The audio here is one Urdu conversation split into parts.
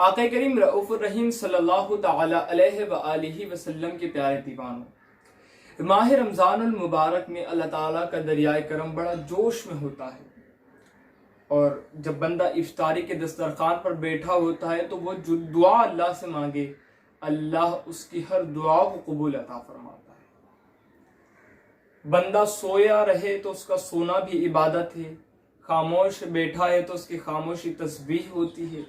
آقا کریم رؤوف الرحیم صلی اللہ تعالی علیہ وآلہ وسلم کے پیارے دیوانوں، ماہ رمضان المبارک میں اللہ تعالیٰ کا دریائے کرم بڑا جوش میں ہوتا ہے، اور جب بندہ افطاری کے دسترخوان پر بیٹھا ہوتا ہے تو وہ جو دعا اللہ سے مانگے اللہ اس کی ہر دعا کو قبول عطا فرماتا ہے۔ بندہ سویا رہے تو اس کا سونا بھی عبادت ہے، خاموش بیٹھا ہے تو اس کی خاموشی تسبیح ہوتی ہے،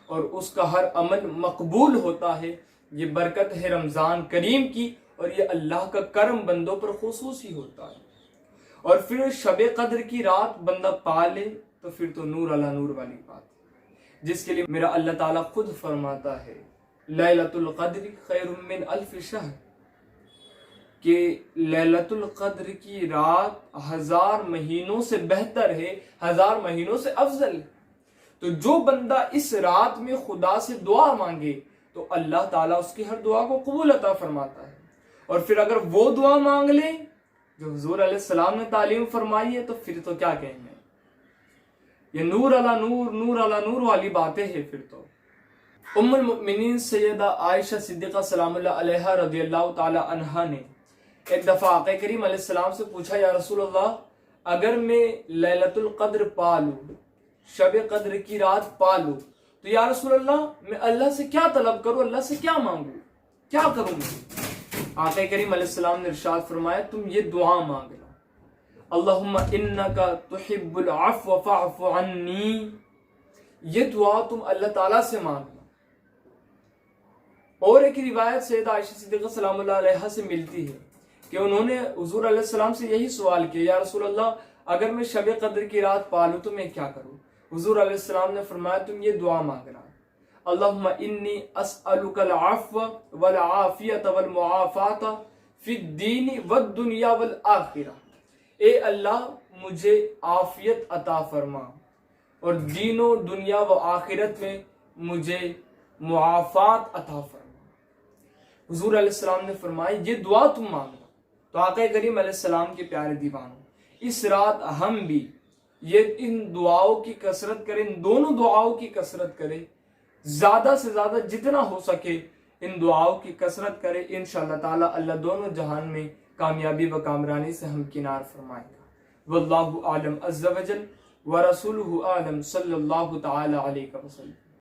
اور اس کا ہر عمل مقبول ہوتا ہے۔ یہ برکت ہے رمضان کریم کی، اور یہ اللہ کا کرم بندوں پر خصوصی ہوتا ہے۔ اور پھر شب قدر کی رات بندہ پا لے تو پھر تو نور علی نور والی بات ہے، جس کے لیے میرا اللہ تعالیٰ خود فرماتا ہے لیلۃ القدر خیر من الف شہر، کہ لیلۃ القدر کی رات 1000 مہینوں سے بہتر ہے، 1000 مہینوں سے افضل ہے۔ تو جو بندہ اس رات میں خدا سے دعا مانگے تو اللہ تعالیٰ اس کی ہر دعا کو قبول عطا فرماتا ہے، اور پھر اگر وہ دعا مانگ لے جو حضور علیہ السلام نے تعلیم فرمائی ہے تو پھر تو کیا کہیں گے، یہ نور علی نور، نور علی نور والی باتیں ہیں۔ پھر تو ام المؤمنین سیدہ عائشہ صدیقہ سلام اللہ علیہا رضی اللہ تعالی عنہا نے ایک دفعہ آقا کریم علیہ السلام سے پوچھا، یا رسول اللہ اگر میں لیلۃ القدر پا لوں، شب قدر کی رات پا لوں، تو یا رسول اللہ میں اللہ سے کیا طلب کروں، اللہ سے کیا مانگوں، کیا کروں میں؟ آقا کریم علیہ السلام نے ارشاد فرمایا تم یہ دعا مانگنا، اللہم انکا تحب العفو فاعف عنی، یہ دعا تم اللہ تعالیٰ سے مانگنا۔ اور ایک روایت سیدہ عائشہ صدیقہ سلام اللہ علیہا سے ملتی ہے کہ انہوں نے حضور علیہ السلام سے یہی سوال کیا، یا رسول اللہ اگر میں شب قدر کی رات پالوں تو میں کیا کروں؟ حضور علیہ السلام نے فرمایا تم یہ دعا مانگنا، اللہم انی اسألک العفو والعافیت والمعافات فی الدین والدنیا والآخرہ، اے اللہ مجھے عافیت عطا فرما اور دین و دنیا و آخرت میں مجھے معافات عطا فرما۔ حضور علیہ السلام نے فرمایا یہ دعا تم مانگنا۔ تو آقا کریم علیہ السلام کے پیارے دیوانوں، اس رات ہم بھی یہ ان دعاؤں کی کثرت کریں، ان دونوں دعاؤں کی کثرت کریں، زیادہ سے زیادہ جتنا ہو سکے ان دعاؤں کی کثرت کریں، انشاءاللہ تعالی اللہ دونوں جہان میں کامیابی و کامرانی سے ہمکنار فرمائے گا۔ واللہ اعلم عز وجل ورسولہ اعلم صلی اللہ تعالی علیہ وسلم۔